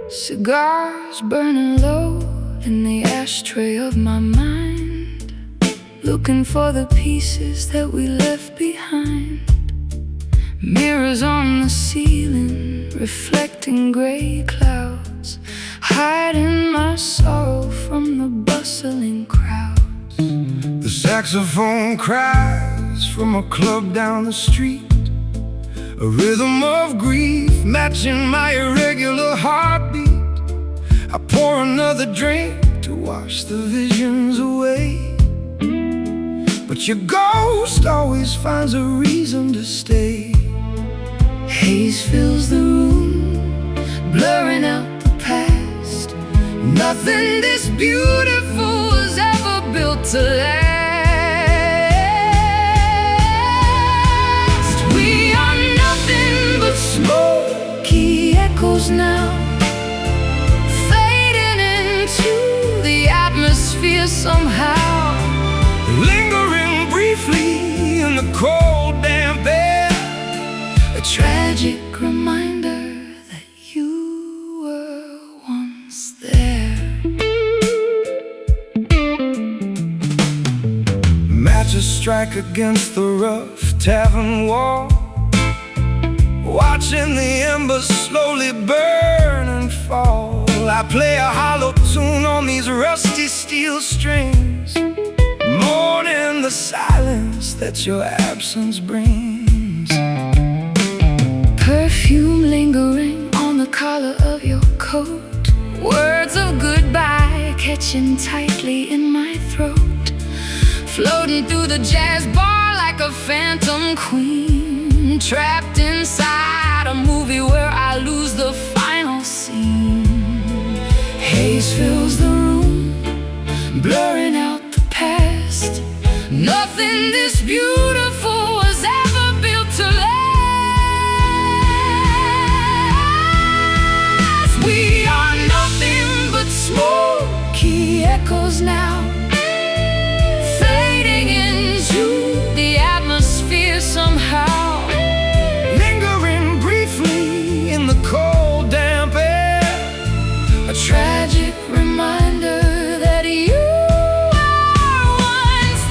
Cigars burning low in the ashtray of my mind, looking for the pieces that we left behind. Mirrors on the ceiling, reflecting gray clouds, hiding my sorrow from the bustling crowds. The saxophone cries from a club down the street, a rhythm of grief matching my irregular heartbeat. I pour another drink to wash the visions away, but your ghost always finds a reason to stay. Haze fills the room, blurring out the past. Nothing this beautiful was ever built to last. We are nothing but smoky echoes now, fading into the atmosphere somehow, Lingering briefly in the cold damp air, a tragic reminder that you were once there. matches strike against the rough tavern wall, watching the embers slowly burn and fall. I play a hollow tune on these rusty steel strings, mourning the silence that your absence brings. Perfume lingering on the collar of your coat, words of goodbye catching tightly in my throat, floating through the jazz bar like a phantom queen, trapped inside a movie where I lose the final scene. Haze fills the room, blurring out the past. Nothing this beautiful was ever built to last. We are nothing but smoky echoes now, fading into the atmosphere somehow, Lingering briefly in the cold damp air, a tragic reminder that you were once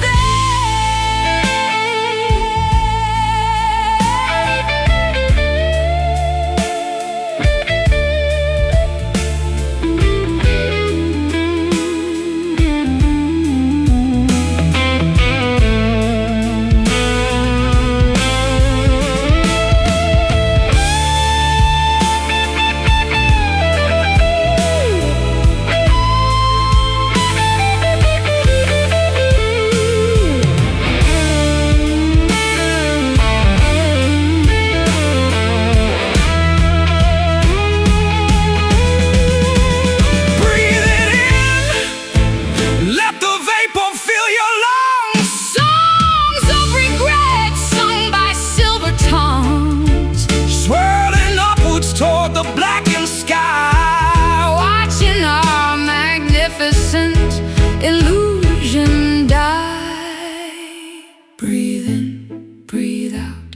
illusion die. Breathe in, breathe out,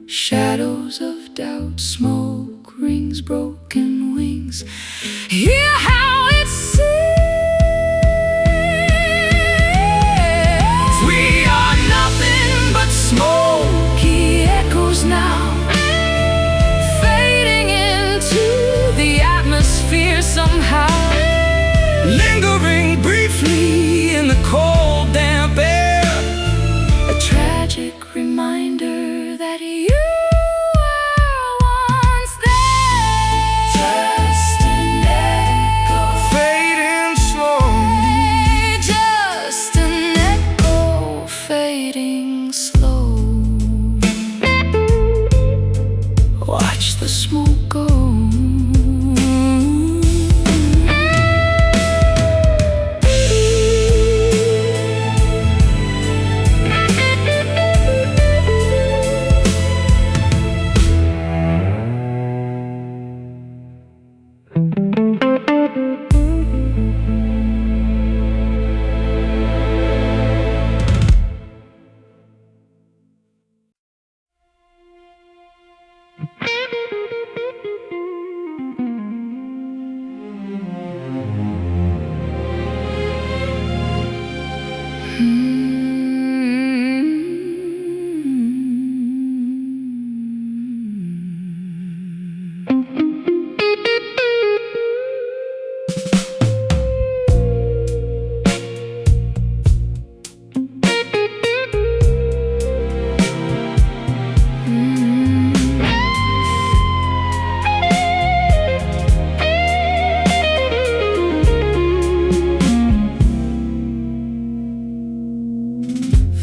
shadows of doubt, smoke rings, broken wings. Hear how it sings. We are nothing but smoky echoes now, fading into the atmosphere somehow, lingering briefly in the cold damp air, a tragic reminder that you were once there. watch the smoke go.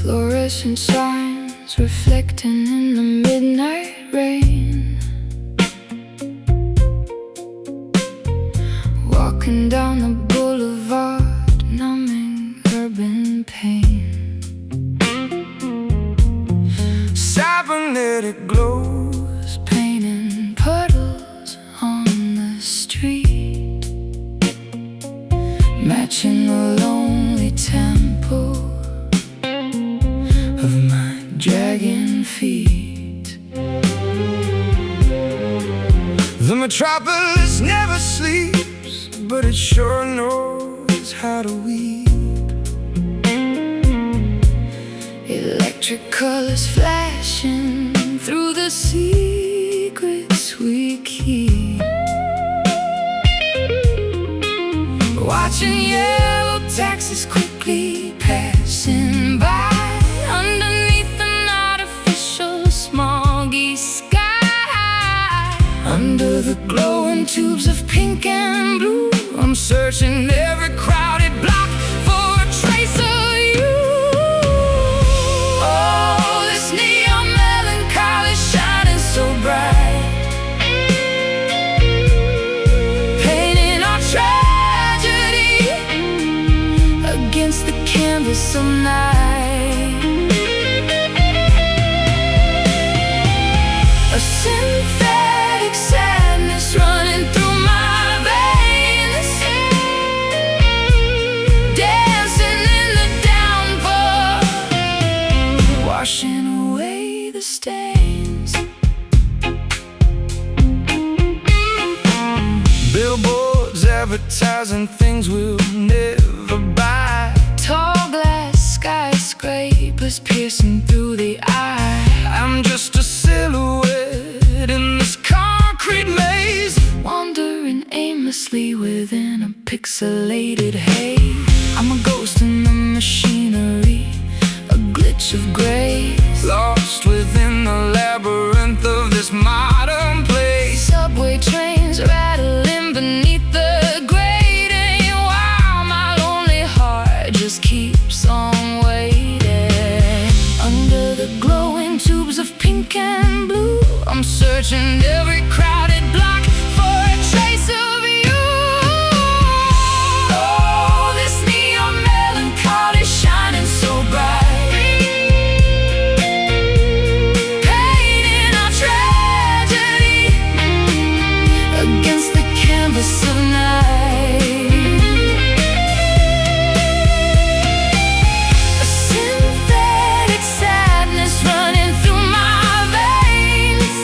Fluorescent signs reflecting in the midnight rain, walking down the boulevard, numbing urban pain. Cybernetic glows, Painting puddles on the street, matching the lonely tempo of my dragging feet. the metropolis never sleeps, but it sure knows how to weep. Electric colors flashing through the secrets we keep, watching yellow taxis quickly passing by underneath an artificial smoggy sky. Under the glowing tubes of pink and blue, I'm searching every crowded block for a trace of you. Oh, this neon melancholy shining so bright, painting our tragedy against the canvas of night. A synthetic sadness running through my veins, dancing in the downpour, washing away the stains. Billboards advertising things we'll never buy, Tall glass skyscrapers piercing through the eye. I'm just a silhouette in this concrete maze, Wandering aimlessly within a pixelated haze. I'm a ghost in the machinery, a glitch of grace, lost within the labyrinth of this modern place. subway trains rattling beneath the grating, while my lonely heart just keeps on waiting. Under the glowing tubes of pink and blue, I'm searching every crowded block for a trace of you. Oh, this neon melancholy shining so bright, painting our tragedy against the canvas of night. A synthetic sadness running through my veins,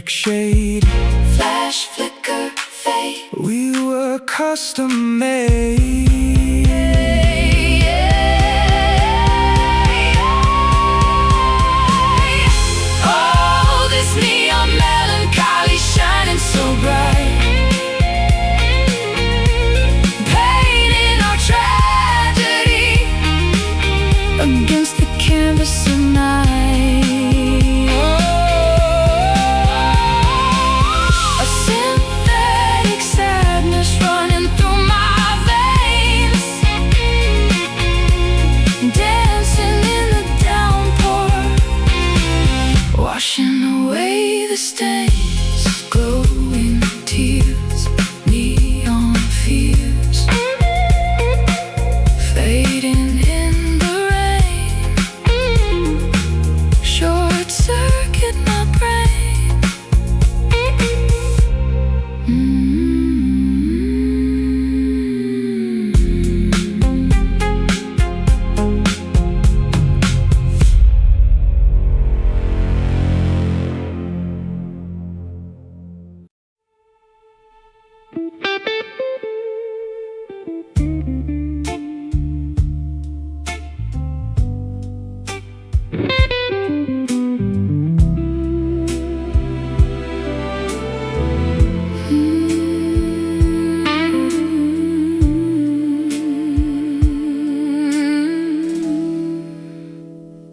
shade. Flash, flicker, fade. We were custom made. Oh, this neon melancholy shining so bright, painting our tragedy against the canvas of night. A synthetic sadness running through my veins, dancing in the downpour, washing away the stains, glowing tears, neon fears, fading in the rain, short circuit my brain.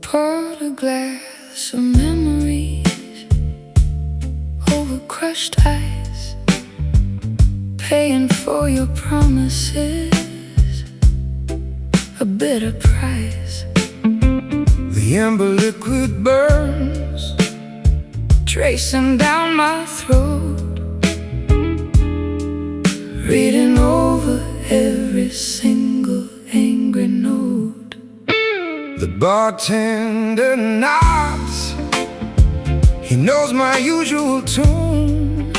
Poured a glass of memories over crushed ice, paying for your promises a bitter price. The amber liquid burns, tracing down my throat, reading over every single angry note. The bartender nods, he knows my usual tune,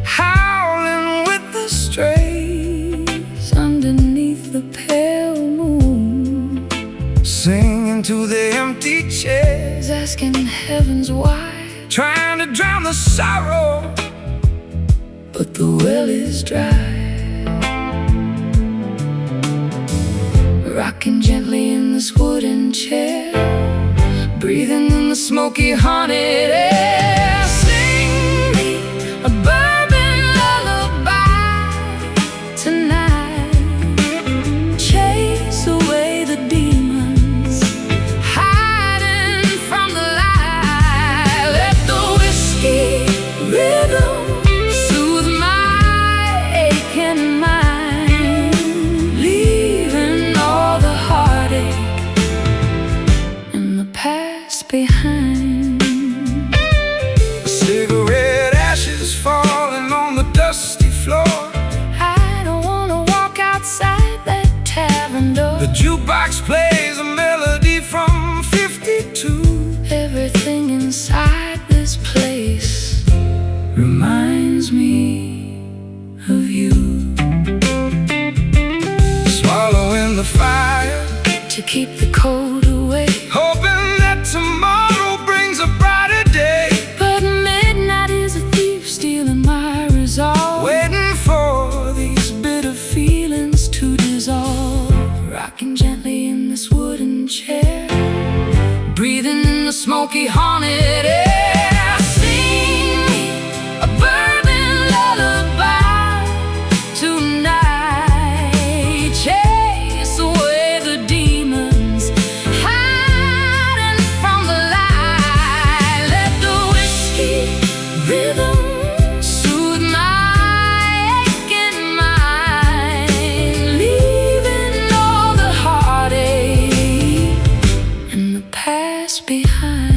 howling with the strays underneath the pale moon, singing to the empty chairs, Asking heavens why, trying to drown the sorrow, but the well is dry. Rocking gently in this wooden chair, breathing in the smoky haunted air. Sing me a bourbon lullaby tonight, chase away the demons hiding from the light. Let the whiskey rhythm soothe my aching mind, leaving all the heartache and the past behind. Cigarette ashes falling on the dusty floor. I don't wanna walk outside that tavern door. The jukebox plays a melody from 52. Everything inside this place reminds me of you. Swallowing the fire, To keep the cold away, hoping that tomorrow brings a brighter day. but midnight is a thief stealing my resolve, Waiting for these bitter feelings to dissolve. Rocking gently in this wooden chair, breathing in the smoky haunted air. Sing me a bourbon lullaby tonight, chase away the demons hiding from the light. Let the whiskey rhythm soothe my aching mind, leaving all the heartache and the past behind.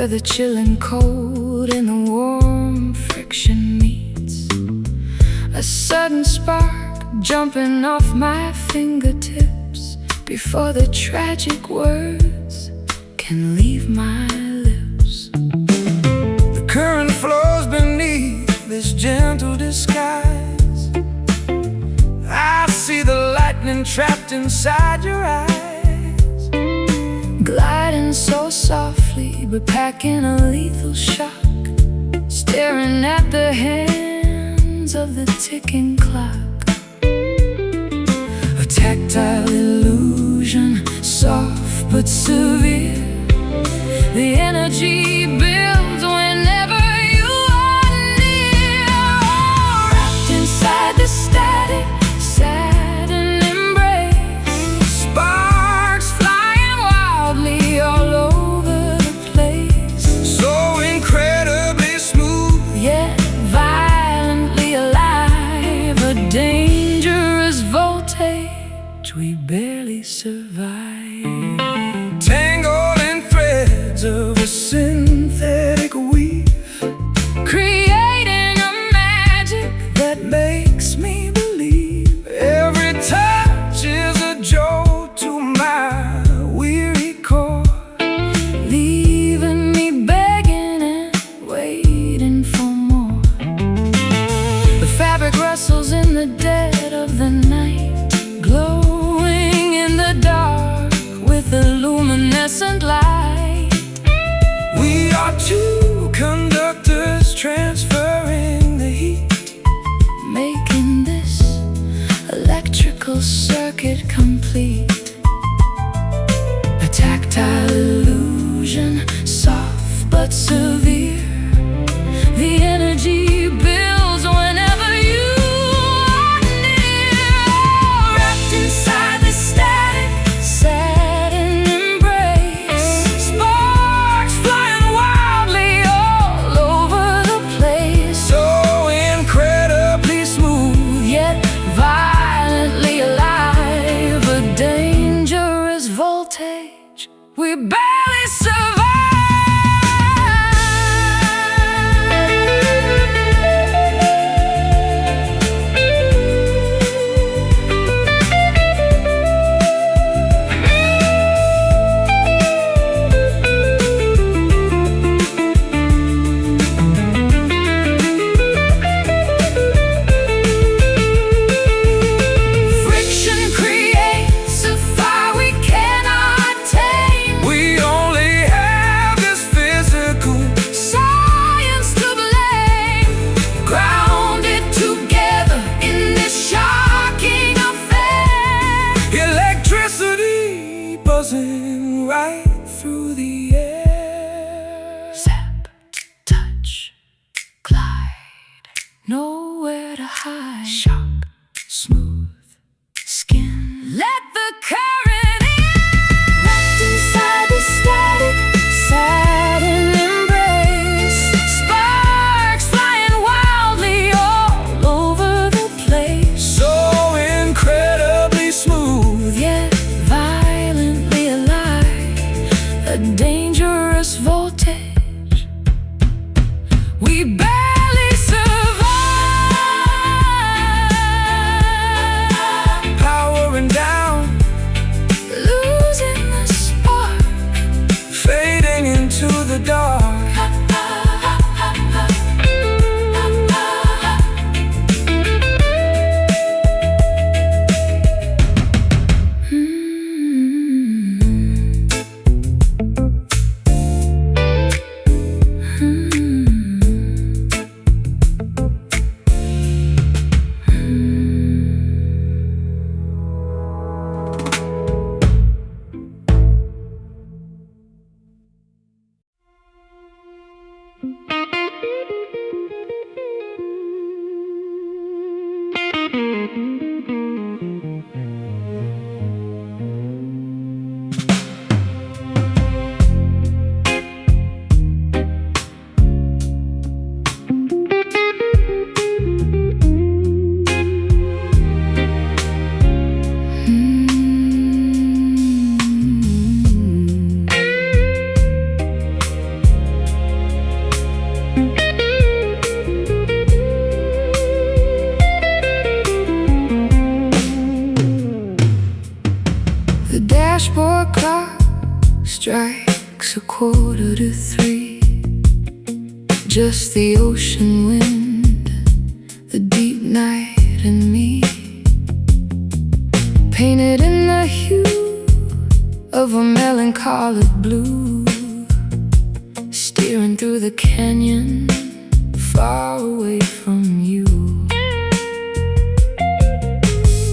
where the chill and cold and the warm friction meets. A sudden spark jumping off my fingertips before the tragic words can leave my lips. The current flows beneath this gentle disguise. I see the lightning trapped inside your eyes, gliding so softly but packing a lethal shock, staring at the hands of the ticking clock. A tactile illusion, soft but severe. The energy builds whenever you are near. Wrapped inside the static, sad and embrace. Sparks Flying wildly all over the place. so incredibly smooth, Yet violently alive. A dangerous voltage we barely survive. tangled in threads of a synthetic weave, Creating a magic that makes me believe every touch is a jolt to my weary core. leaving me begging and waiting for more. The fabric rustles in the dead of the night, glowing in the dark with a luminescent light. We are two conductors transferring the heat, Making this electrical circuit complete. A tactile illusion, soft but severe. The energy builds whenever you are near. Wrapped inside the static, sad and embrace. Sparks flying wildly all over the place. so incredibly smooth, Yet violently alive. A dangerous voltage we barely survive. Friction creates a fire we cannot tame. we only have this physical, Science to blame, grounded together in this shocking affair. electricity buzzing right through the air. Zap, touch, glide, nowhere to hide. Sharp, smooth skin. Let the current in. Wrapped inside the static, sad and embrace. Sparks flying wildly all over the place. so incredibly smooth, Yet violently alive. A dangerous voltage we barely survive. the ocean wind, the deep night and me, painted in the hue of a melancholic blue, steering through the canyon, far away from you.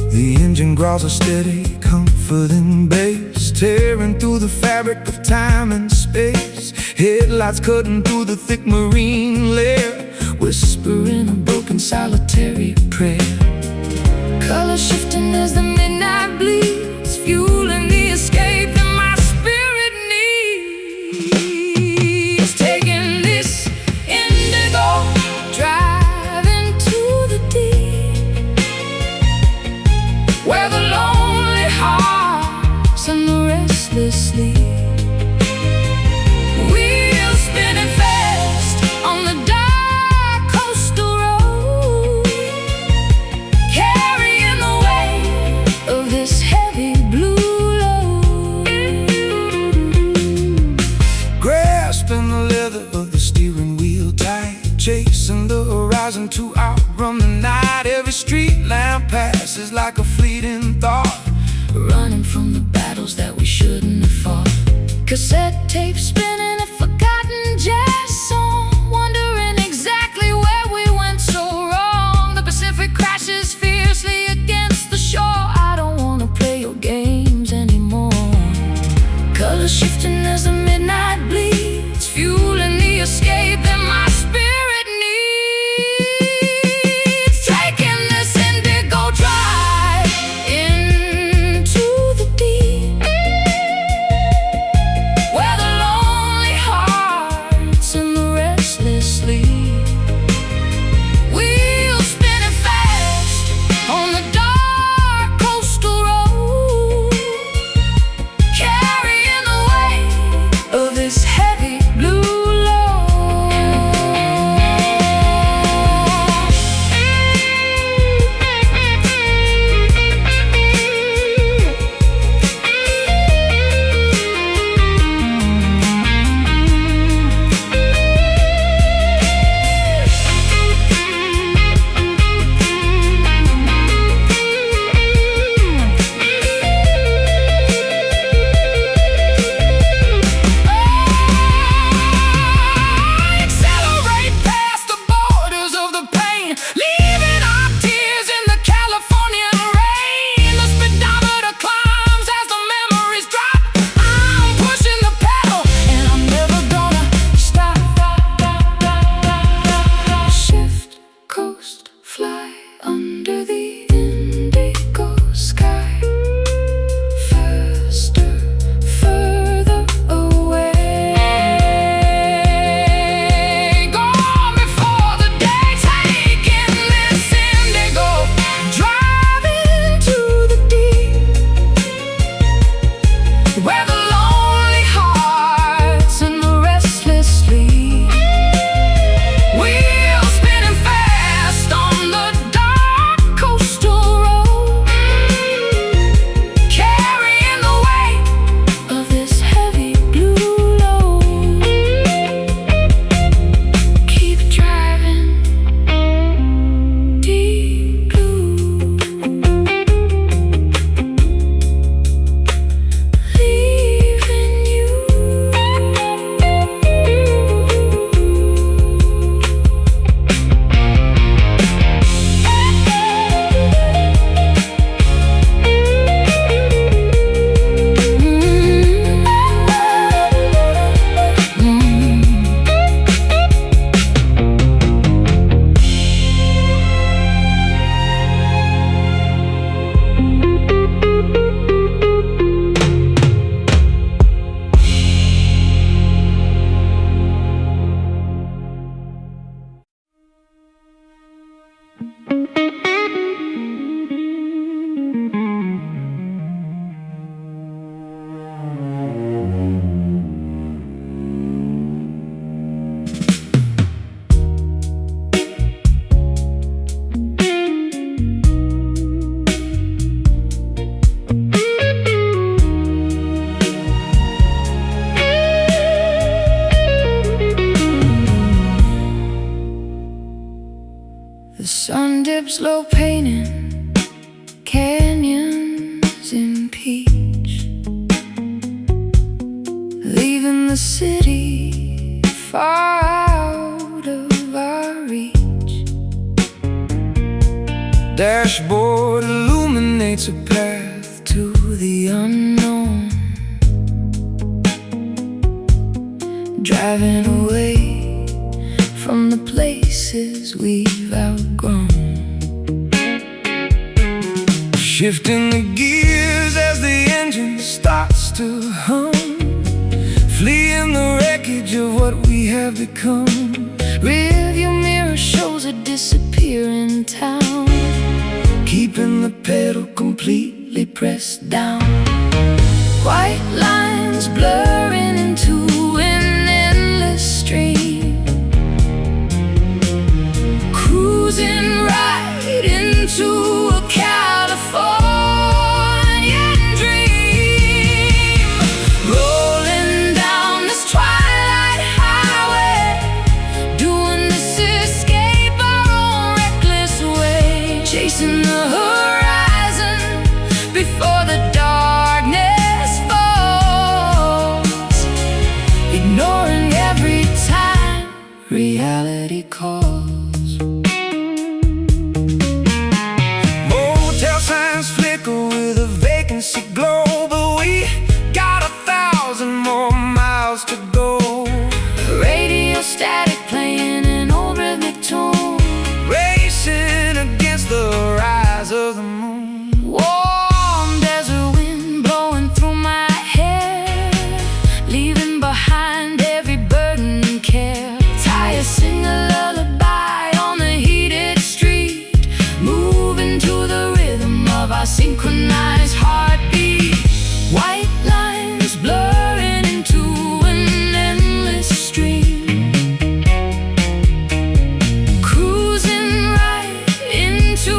The engine growls a steady, comforting bass, tearing through the fabric of time and space. Headlights cutting through the thick marine layer, whispering a broken solitary prayer. Color shifting as the midnight bleeds, fueling the escape that my spirit needs. Taking this indigo, driving to the deep, where the lonely hearts and the restless sleep. Wheels spinning fast on the dark coastal road, carrying the weight of this heavy blue load. Grasping the leather of the steering wheel tight, chasing the horizon to outrun the night. Every street lamp passes like a fleeting thought, Running from the battles that we shouldn't have fought. Cassette tape spinning, a forgotten jazz song, wondering exactly where we went so wrong. The Pacific crashes fiercely against the shore. I don't wanna play your games anymore. Colors shifting as the midnight bleeds, fueling the escape that my spirit needs. Taking this indigo drive into the deep, where the The sun dips low, painting canyons in peach, leaving the city far out of our reach. Dashboard illuminates a path to the unknown, driving away from the places we've outgrown. Shifting the gears as the engine starts to hum, fleeing the wreckage of what we have become. Rearview mirror shows a disappearing town, keeping the pedal completely pressed down. white lines blurring into an endless stream, cruising right into a Californian dream, rolling down this twilight highway, doing this escape our own reckless way, chasing the horizon before the darkness falls, ignoring every time reality calls. Motel signs flicker with a vacancy glow, but we got 1,000 more miles to go. Radio static playing an old rhythmic tune, Racing against the rise of the moon. warm desert wind blowing through my hair, leaving behind every burden and care. Tires sing a lullaby on the heated street, moving to the rhythm of our synchronized heartbeat. White lines blurring into an endless stream, cruising right into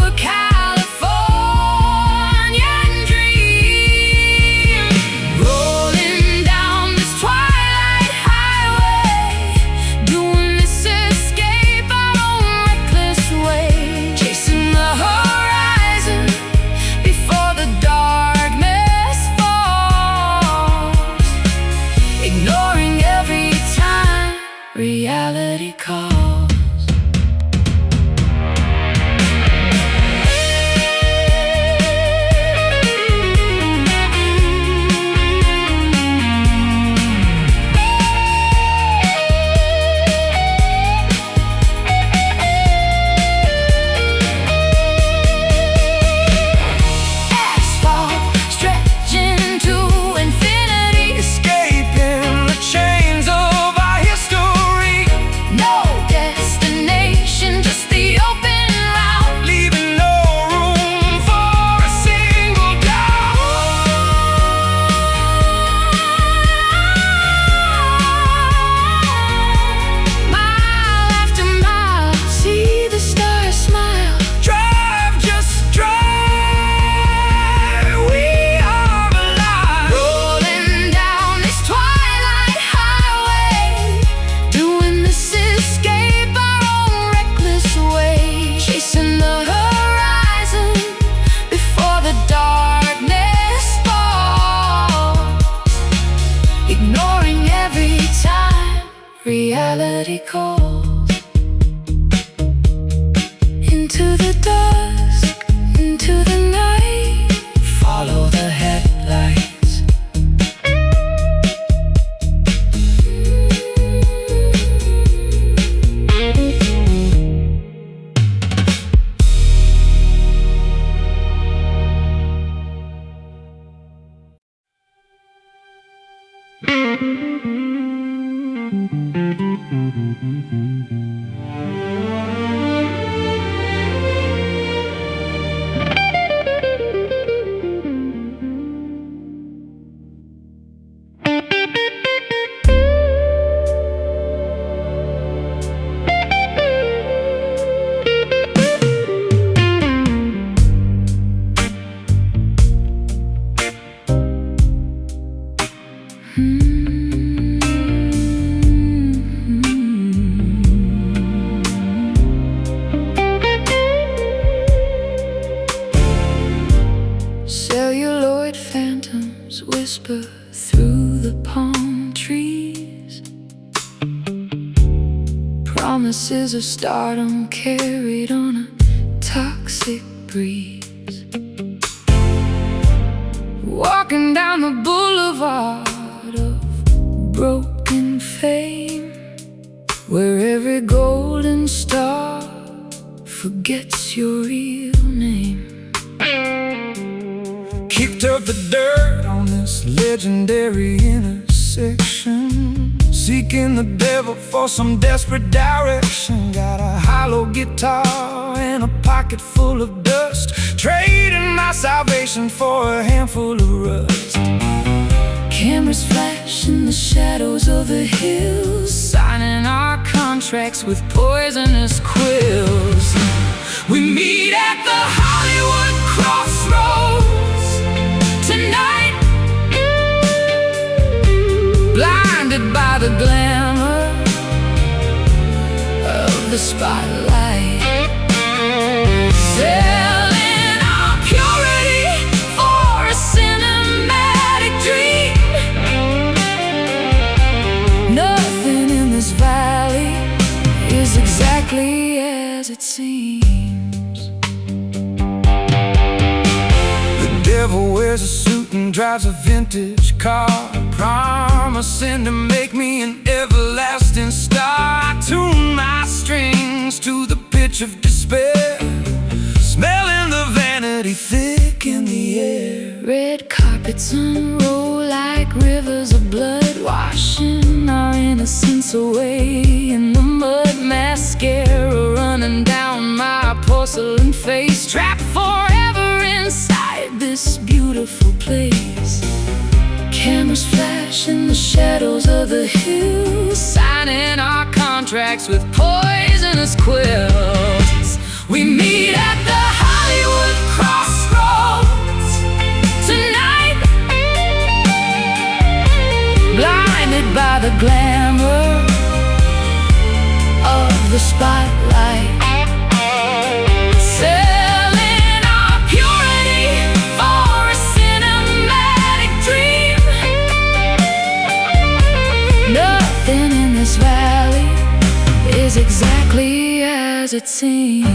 a Californian dream, rolling down this twilight highway, doing this escape our own reckless way, chasing the horizon before the darkness falls, ignoring every time reality calls. Asphalt stretching to infinity, Escaping the chains of our history, no destination, just the open route, leaving no room for a single doubt. mile after mile, see the stars smile, Drive, just drive, we are alive. rolling down this twilight highway, doing this escape our own reckless way, chasing the horizon before the darkness falls, ignoring every time reality calls. Into the dusk, into the night, follow the headlights. whisper through the palm trees, promises of stardom carried on a toxic breeze. Walking down the boulevard of broken fame, where every golden star forgets your real name. Kicked up the dirt on this legendary intersection, seeking the devil for some desperate direction. Got a hollow guitar and a pocket full of dust, trading my salvation for a handful of rust. Cameras flash in the shadows of the hills, signing our contracts with poisonous quills. We meet at the Hollywood crossroads tonight, blinded by the glamour of the spotlight, selling our purity for a cinematic dream. Nothing in this valley is exactly as it seems. The devil wears a suit and drives a vintage car, promising to make me an everlasting star. I tune my strings to the pitch of despair, smelling the vanity thick in the air. Red carpets unroll like rivers of blood, washing our innocence away in the mud. Mascara running down my porcelain face, trapped forever inside this beautiful place. Cameras flash in the shadows of the hills, signing our contracts with poisonous quills. We meet at the Hollywood crossroads tonight, blinded by the glamour of the spotlight, selling our purity for a cinematic dream. Nothing in this valley is exactly as it seems.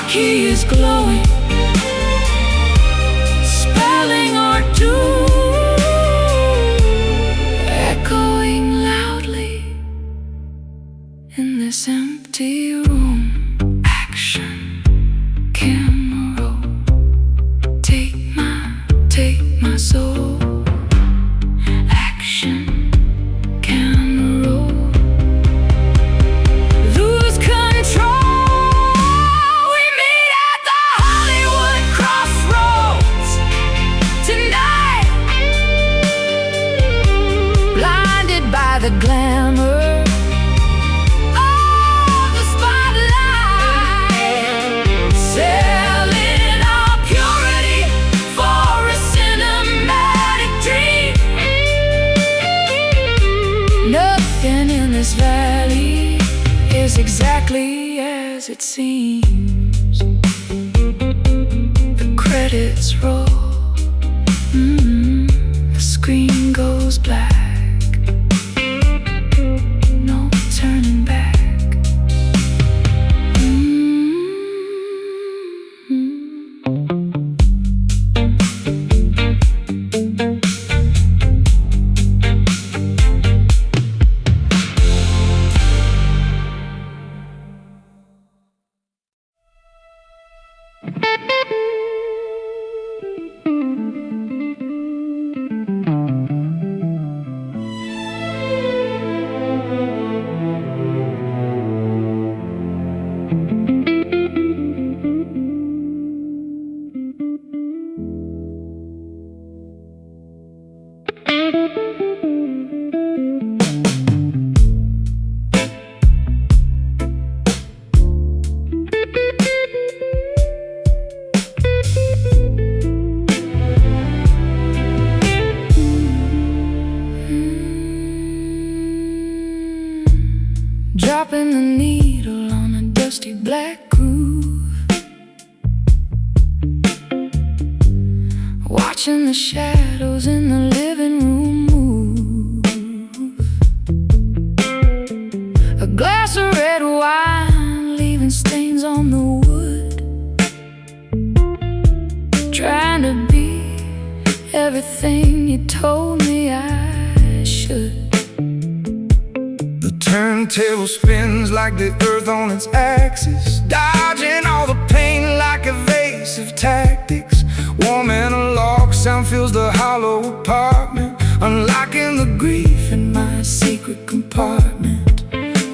He is glowing, spelling our doom, echoing loudly in this empty room. Action, camera roll, take my soul. Action, camera roll, lose control. The glamour of the spotlight, selling our purity for a cinematic dream. Nothing in this valley is exactly as it seems. The credits roll, the screen goes black. watching the shadows in the living room move. A glass of red wine leaving stains on the wood, trying to be everything you told me I should. The turntable spins like the earth on its axis, dodging all the pain like evasive tactics. Warm analog sound fills the hollow apartment, unlocking the grief in my secret compartment.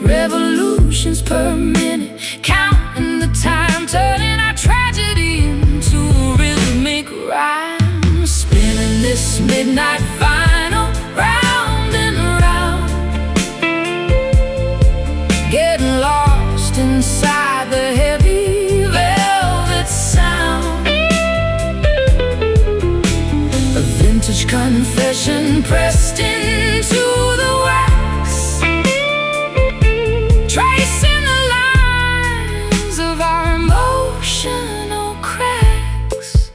Revolutions per minute, counting the time, turning our tragedy into a rhythmic rhyme. Spinning this midnight vinyl round and round, getting lost inside the heavy velvet sound. A vintage confession pressed into the wax, tracing the lines of our emotional cracks.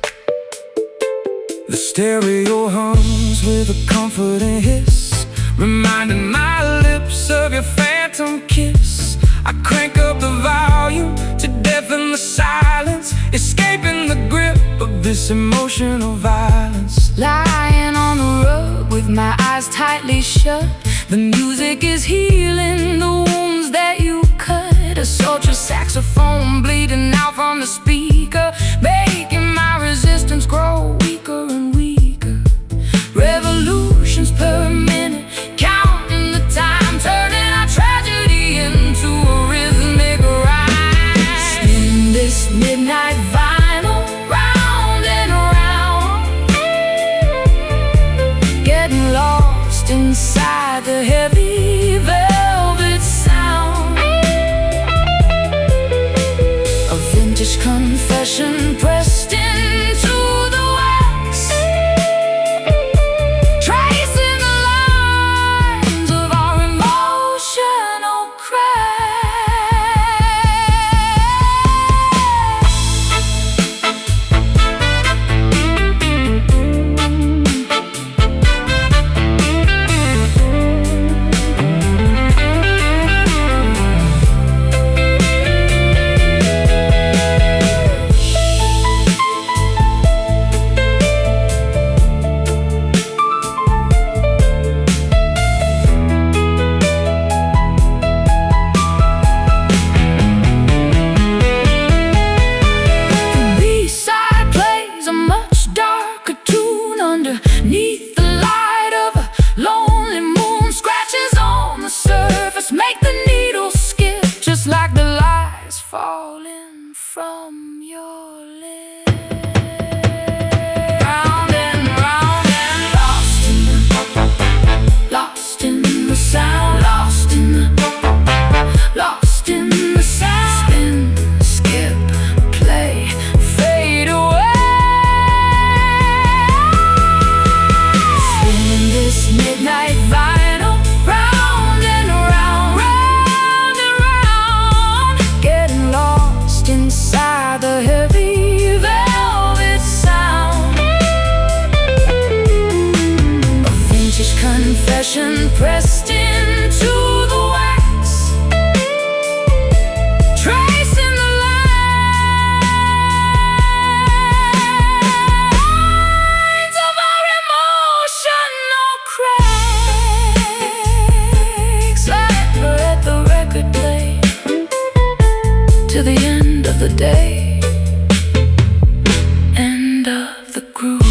The stereo hums with a comforting hiss, reminding my lips of your phantom kiss. I crank up the volume to deafen the silence, escaping the grip of this emotional violence. Lying on the rug with my eyes tightly shut, the music is healing the wounds that you cut. A sultry saxophone bleeding out from the speaker, making my resistance grow weaker and weaker. Revolutions per minute, counting the time, turning our tragedy into a rhythmic rhyme. Spin this midnight vinyl round and round, getting lost inside the heavy velvet sound. A vintage confession pressed into the wax, tracing the lines of our emotional cracks. Underneath the light of a lonely moon, scratches on the surface make the needles skip, just like the lies falling from your lips. Round and lost in the sound, lost in the sound. Spin, skip, play, fade away. Midnight vinyl, round and round, getting lost inside the heavy velvet sound. A vintage confession pressed into the wax, tracing the lines of our emotional cracks. Let the record play to the end of the day, end of the groove.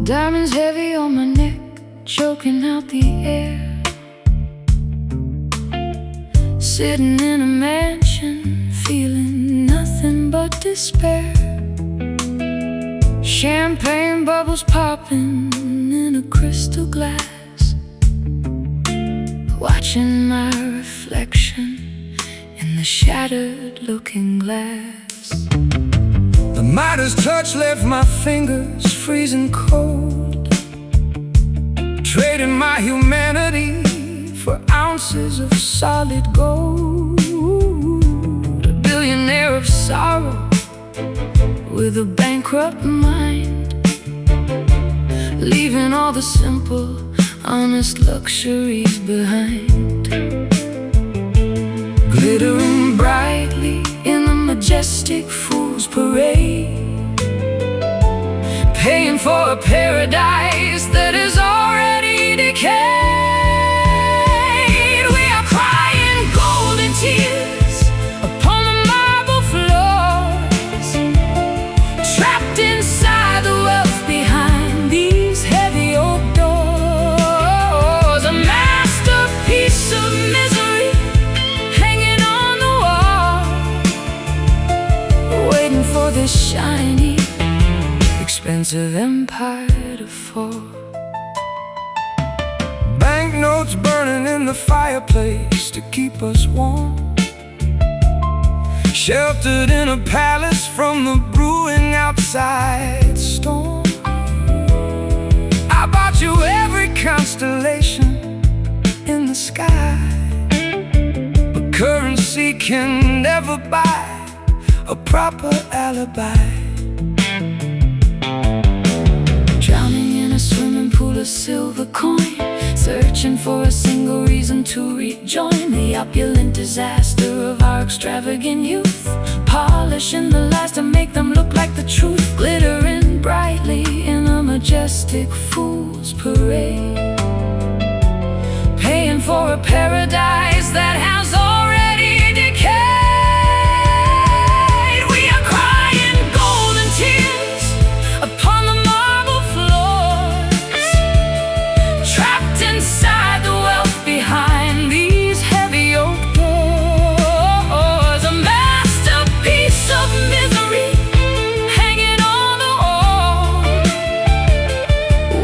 Diamonds heavy on my neck, choking out the air. Sitting in a mansion, feeling nothing but despair. Champagne bubbles popping in a crystal glass, watching my reflection in the shattered looking glass. The Midas touch left my fingers freezing cold, trading my humanity for ounces of solid gold. A billionaire of sorrow with a bankrupt mind, leaving all the simple, honest luxuries behind. Glittering brightly in the majestic fool's parade, paying for a paradise that is already decayed. We are crying golden tears upon the marble floors, trapped inside the wealth behind these heavy oak doors. A masterpiece of misery hanging on the wall, waiting for this shiny, expensive empire to fall. Banknotes burning in the fireplace to keep us warm, sheltered in a palace from the brewing outside storm. I bought you every constellation in the sky, but currency can never buy a proper alibi. Drowning in a swimming pool of silver coin, searching for a single reason to rejoin the opulent disaster of our extravagant youth, polishing the lies to make them look like the truth, glittering brightly in a majestic fool's parade, paying for a paradise that has already decayed. We are crying golden tears upon the marble floors, trapped inside the wealth behind these heavy oak doors. A masterpiece of misery hanging on the wall,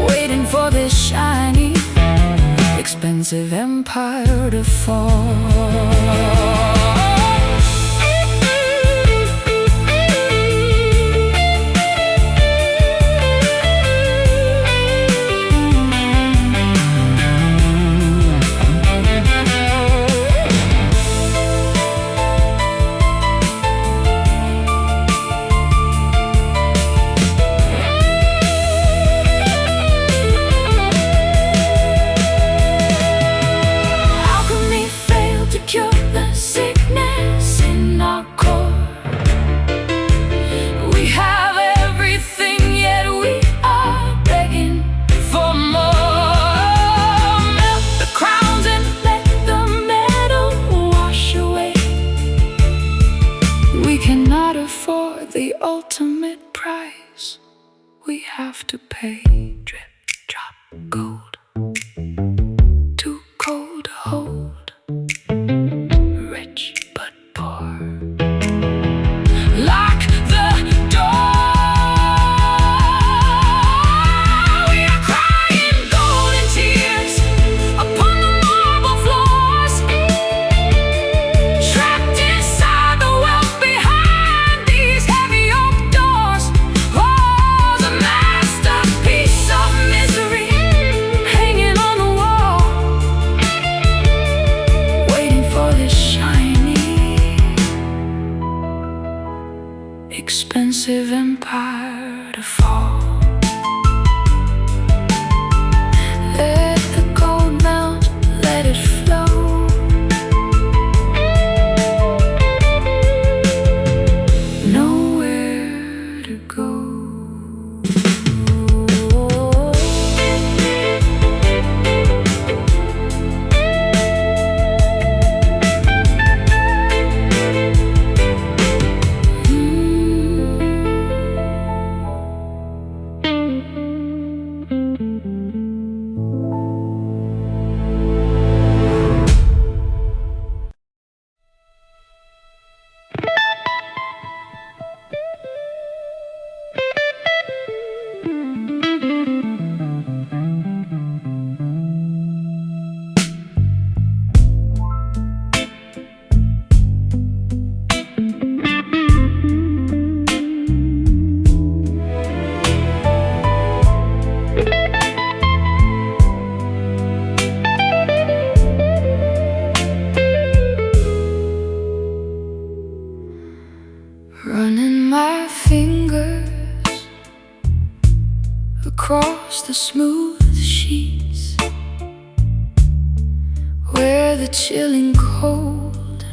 waiting for this shiny, expensive empire to fall. Cure the sick. the chilling cold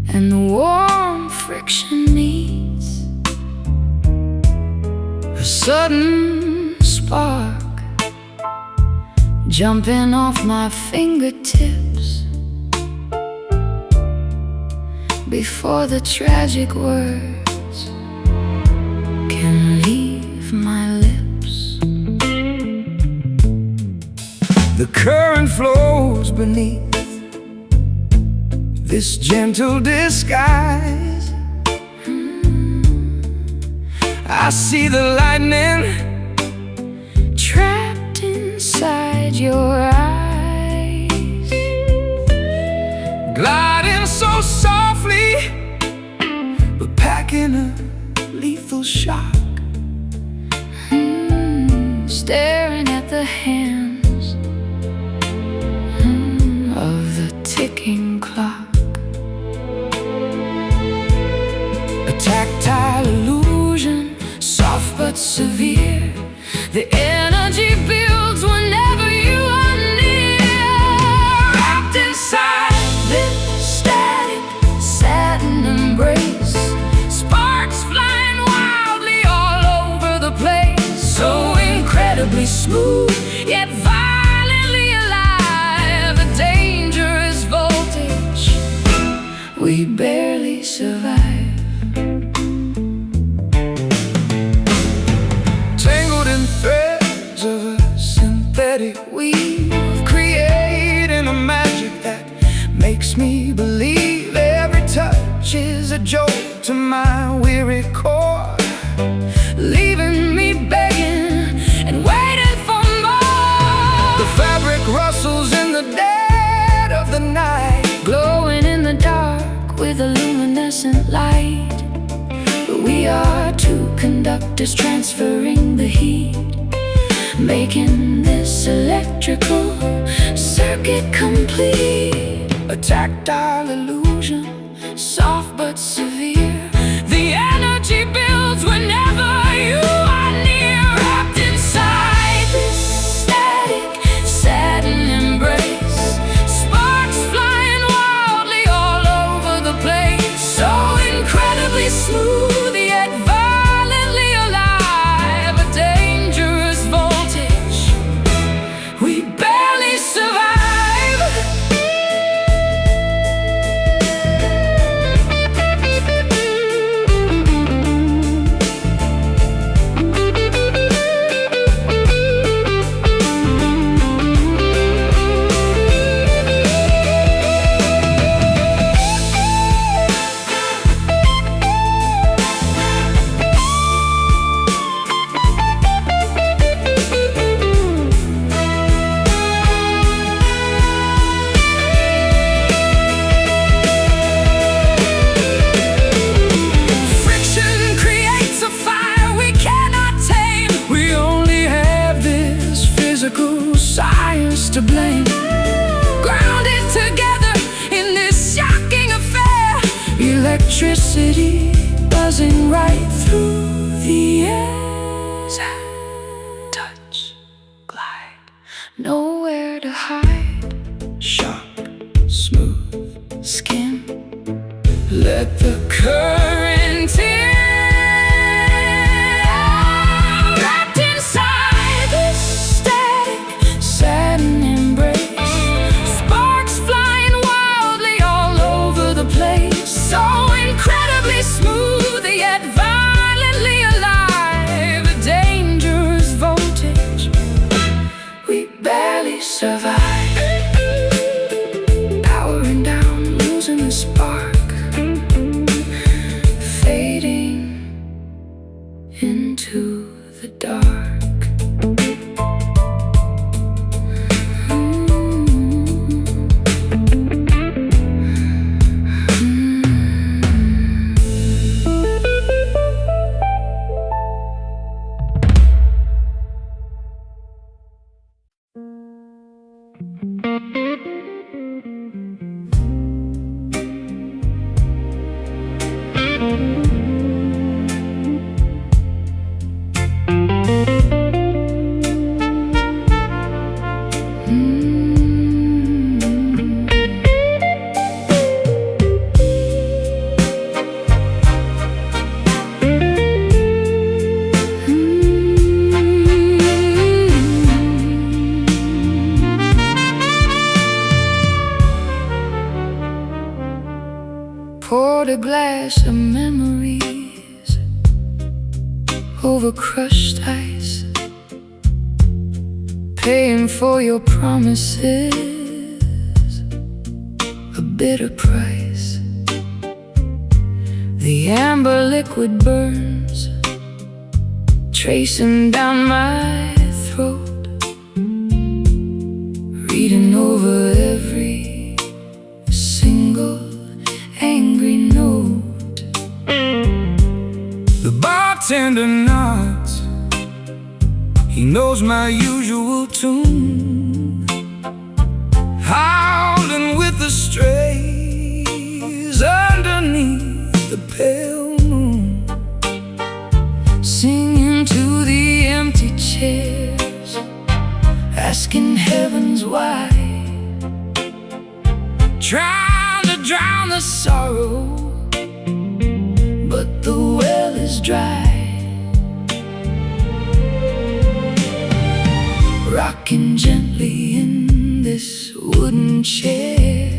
and the warm friction needs a sudden spark jumping off my fingertips before the tragic words can leave my lips. The current flows beneath this gentle disguise. I see the lightning trapped inside your eyes, gliding so softly, but packing a lethal shock. Staring at the hands of the ticking clock. A tactile illusion, soft but severe. The energy builds whenever you are near. Wrapped inside This static satin embrace, sparks flying wildly all over the place. so incredibly smooth, yet violently alive. A dangerous voltage we barely survive. Tangled in threads of a synthetic weave, creating a magic that makes me believe every touch is a jolt to my weary core, Leaving me begging and waiting for more. the fabric rustles in the dead of the night, Glowing in the dark with a luminescent light. We are two conductors transferring the heat, making this electrical circuit complete. a tactile illusion, Soft but severe, the energy builds whenever you are near. Wrapped inside this static satin embrace, sparks flying wildly all over the place. So incredibly smooth, yet violently alive. A dangerous voltage we barely survive. Friction creates a fire we cannot tame. we only have this physical science to blame. Grounded together in this shocking affair, Electricity buzzing right through the air. Zap, touch, glide, nowhere to hide. Sharp, smooth, Skin, let the current in. wrapped inside this static satin embrace, sparks flying wildly all over the place. So incredibly smooth, yet violently alive. A dangerous voltage we barely survive. Powering down, losing the spark, fading into the dark. a glass of memories over crushed ice, paying for your promises a bitter price. The amber liquid burns, tracing down my throat, reading over every single angry note. The bartender nods, he knows my usual tune, howling with the strays underneath the pale moon, singing to the empty chairs, asking heavens why, trying to drown the sorrow, but the well is dry. Rocking gently in this wooden chair,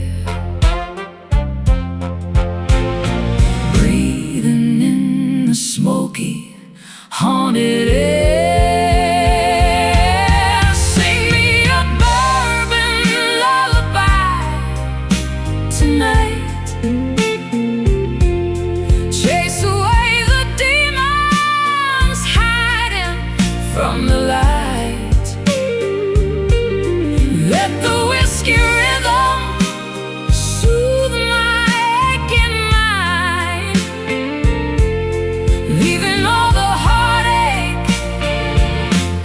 breathing in the smoky, haunted air. Sing me a bourbon lullaby tonight, chase away the demons hiding from the light. Let the whiskey rhythm soothe my aching mind, leaving all the heartache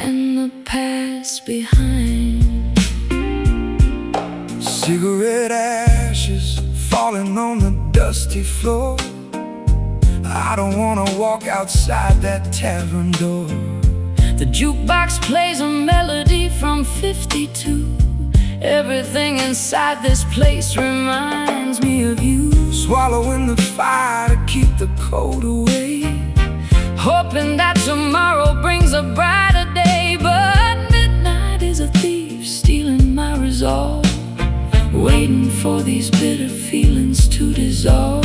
and the past behind. Cigarette ashes falling on the dusty floor. I don't wanna walk outside that tavern door. The jukebox plays a melody from 52. Everything inside this place reminds me of you. Swallowing the fire to keep the cold away, hoping that tomorrow brings a brighter day. But midnight is a thief stealing my resolve, waiting for these bitter feelings to dissolve.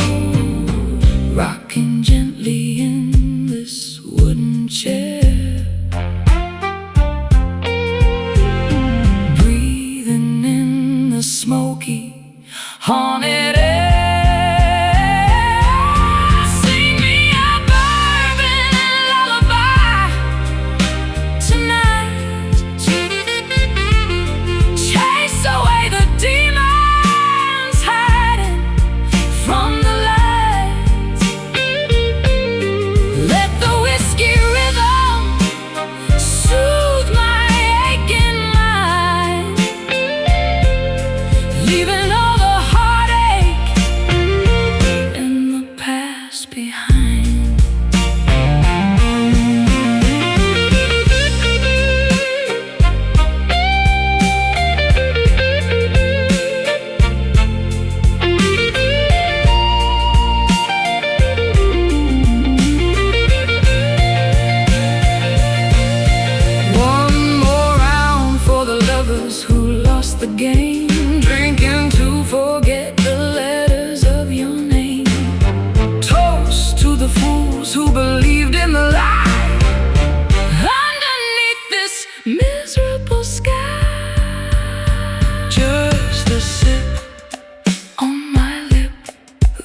Rocking gently in this wooden chair, smoky, haunted air. Sing me a bourbon lullaby tonight, chase away the demons hiding from the light. Let the whiskey rhythm soothe my aching mind, leaving all the heartache and the past behind. One more round for the lovers who lost the game, drinking to forget the letters of your name. Toast to the fools who believed in the lie underneath this miserable sky. Just a sip on my lip,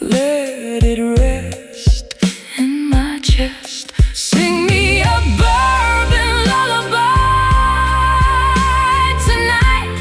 let it rest in my chest. Sing me a bourbon lullaby tonight,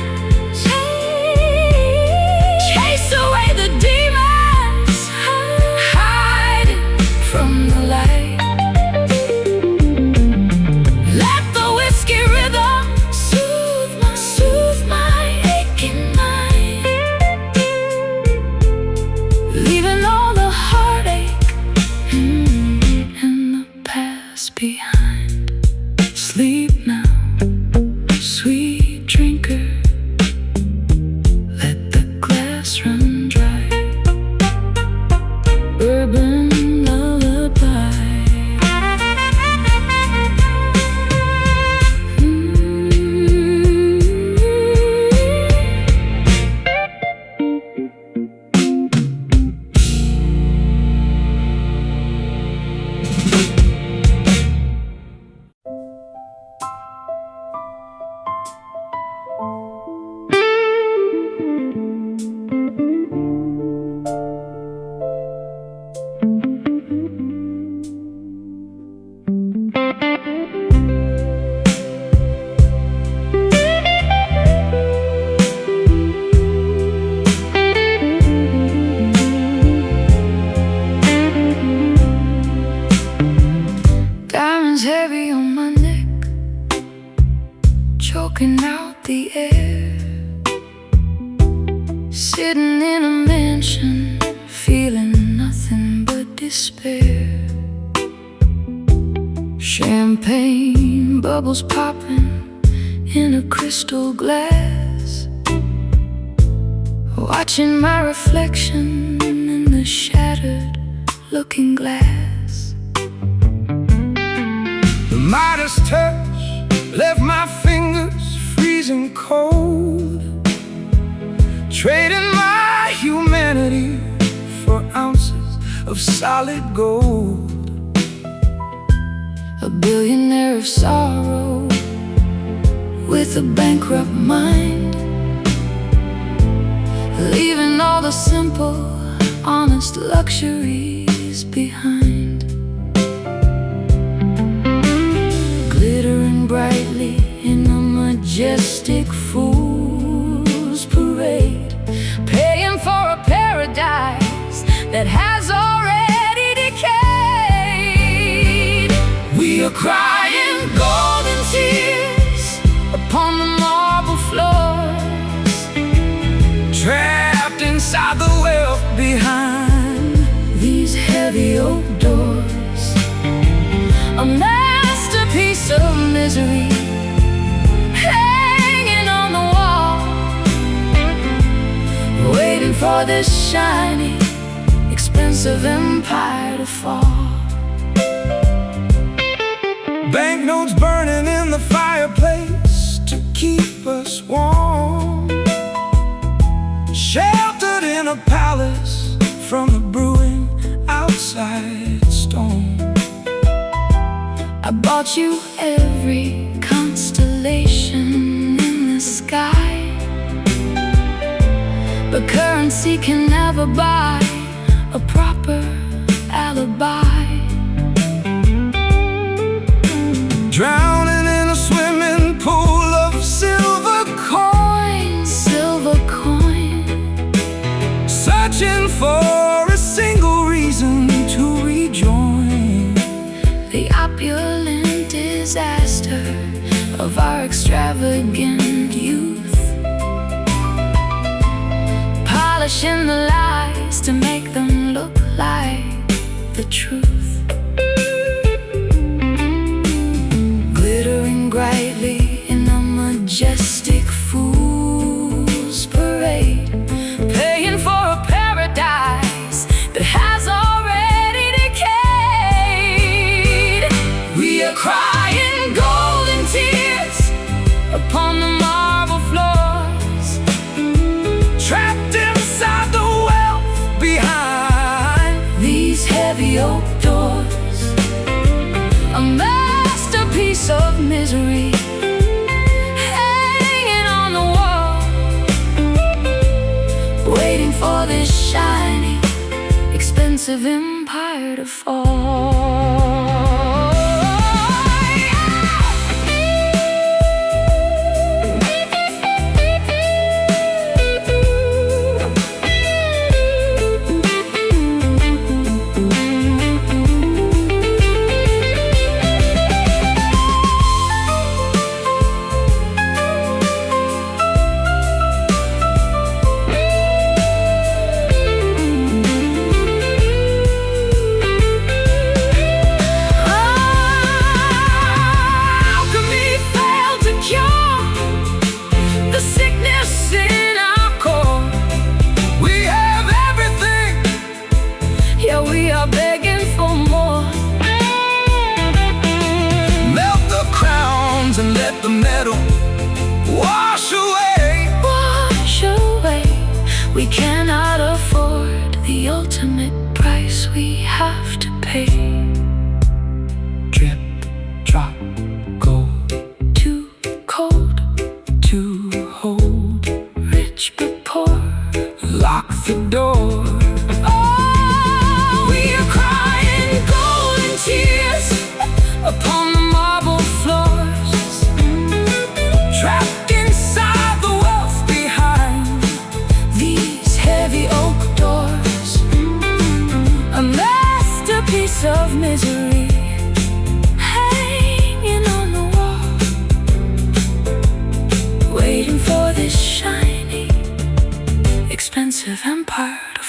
Sitting in a mansion, feeling nothing but despair. Champagne bubbles popping in a crystal glass, watching my reflection in the shattered looking glass. The Midas touch left my fingers freezing cold, trading my humanity for ounces of solid gold. A billionaire of sorrow with a bankrupt mind, leaving all the simple, honest luxuries behind. Glittering brightly in a majestic fool's parade, paying for a paradise that has already decayed. We are crying golden tears upon the marble floors, trapped inside the wealth behind these heavy oak doors. A masterpiece of misery hanging on the wall, waiting for this shiny, expensive empire to fall. Banknotes burning in the fireplace to keep us warm, sheltered in a palace from the brewing outside storm. I bought you every constellation in the sky, but currency can never buy a proper alibi. Drowning in a swimming pool of silver Coin, silver coin, searching for a single reason to rejoin the opulent disaster of our extravagant youth, polishing the lies to make them look like the truth. Glittering brightly in a majestic fool's parade, paying for a paradise that has already decayed. We are crying golden tears upon the marble floors, trapped inside the wealth behind these heavy oak doors. A masterpiece of misery hanging on the wall, waiting for this shiny, expensive empire to fall. And let the metal wash away. Wash away. We cannot afford the ultimate price we have to pay. Drip, drop, gold, Too cold to hold, rich but poor. lock the door. Oh, we are crying golden tears upon the marble floors, Trapped inside the wealth behind these heavy oak doors. A masterpiece of misery hanging on the wall, waiting for this shiny, expensive of and part